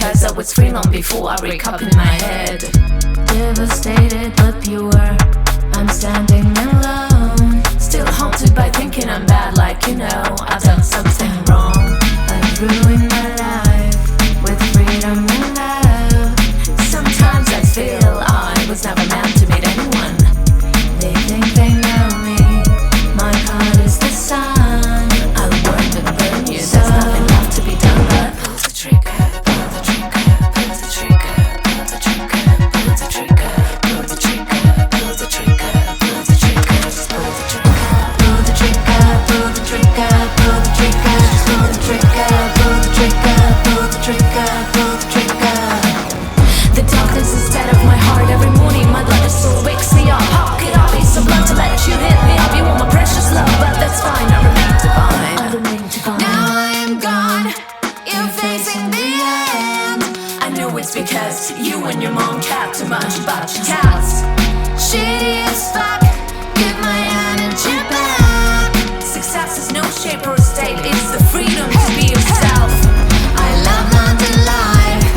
realized I was free long before I wake up in my head. Devastated but pure, I'm standing alone, still haunted by thinking I'm bad, like I've done something wrong. I've ruined my life with freedom and love. Sometimes I feel I was never meant to meet anyone. They think they know me, my heart is the sun. I'll burn and burn you, there's nothing left to be done but pull the trigger, pull the trigger, pull the trigger, pull the trigger, pull the trigger, pull the trigger, pull the trigger, pull the trigger, just pull the trigger, pull the trigger, pull the trigger, pull the trigger, pull the trigger, pull the trigger, pull the trigger, pull the trigger. The darkness instead of my heart. Every morning my blood is so wakes me up. How could I be so blunt to let you hit me up? You want my precious love, but that's fine, I remain divine. I remain divine. Now I am gone, you're facing the end. I know it's because you and your mom care too much about your cats. Shitty as fuck, give my energy back. Success is no shape or state, it's the freedom to be yourself. I love London life,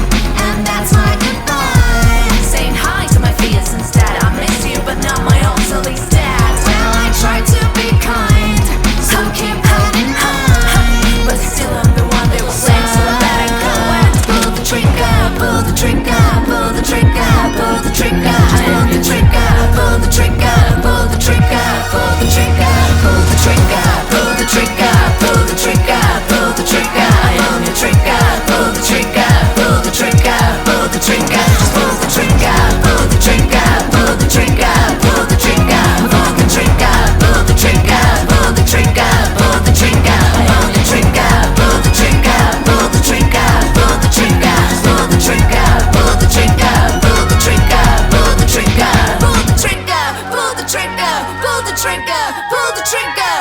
and that's my goodbye. Saying hi to my fears instead. I miss you, but now my own soul is dead. Well, I try to be kind, so keep holding on, but still I'm the one they will say, so I better go and pull the trigger, pull the trigger, pull the trigger, pull the trigger, pull the trigger, pull the trigger, pull the trigger, pull the trigger, pull the trigger, pull the trigger, pull the trigger, pull the trigger, I own your trigger, pull the trigger, pull the trigger, pull the trigger, just pull the trigger, pull the trigger, pull the trigger, pull the trigger, pull the trigger, pull the trigger, pull the trigger, pull the trigger, I own your trigger, pull the trigger, pull the trigger, pull the trigger, pull the trigger, pull the trigger, pull the trigger, pull the trigger, pull the trigger, pull the trigger, pull the trigger, pull the trigger.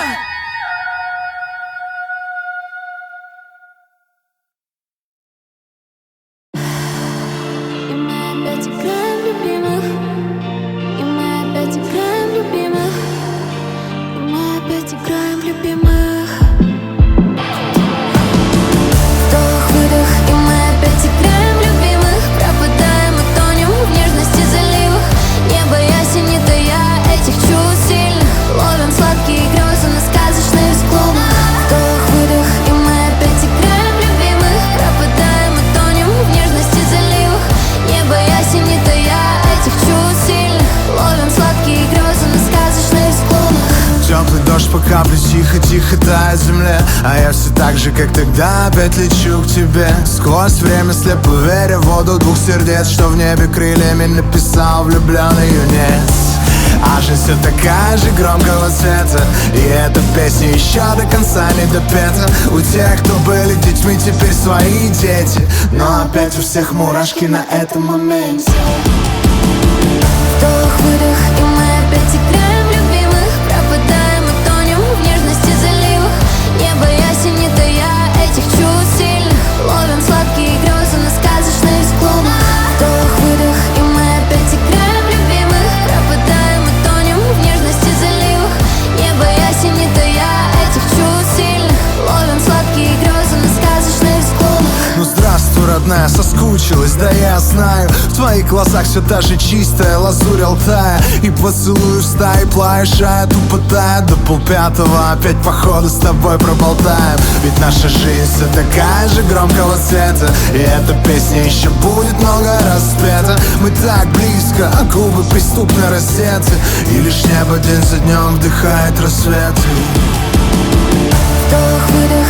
И мы опять играем в любимых, и мы опять играем в любимых, и мы опять играем в любимых. Вдох-выдох, и мы опять играем в любимых. Пропадаем и тонем в нежности заливах. Небо ясень, не тая этих чувств сильных. Ловим сладкие грезы на сказочных склонах. Вдох-выдох, и мы опять играем в любимых. Пропадаем и тонем в нежности заливах. Небо ясень, не тая этих чувств сильных. Ловим сладкие грезы на сказочных склонах. Теплый дождь по капле тихо-тихо тает в земле. А я все так же, как тогда, опять лечу к тебе. Сквозь время слепо веря в воду двух сердец, что в небе крыльями написал влюбленный юнец. А жизнь все такая же громкого цвета, и эта песня еще до конца не допета. У тех, кто были детьми, теперь свои дети, но опять у всех мурашки на этом моменте. Вдох-выдох, и мы опять играем в любимых. Пропадаем и тонем в нежности заливах. Небо ясень, не тая этих чувств сильных. Ловим сладкие грезы на сказочных склонах. Вдох-выдох, и мы опять играем в любимых. Пропадаем и тонем в нежности заливах. Небо ясень, не тая этих чувств сильных. Ловим сладкие грезы на сказочных склонах. Ну здравствуй, родная, соскучилась, да я знаю. В твоих глазах все та же чистая лазурь Алтая. И поцелуй в стае плаешь, тупо тает. До полпятого опять походу с тобой проболтаем. Ведь наша жизнь все такая же громкого цвета, и эта песня еще будет много раз спета. Мы так близко, а губы преступно раздеты, и лишь небо день за днем вдыхает рассветы. Вдох-выдох,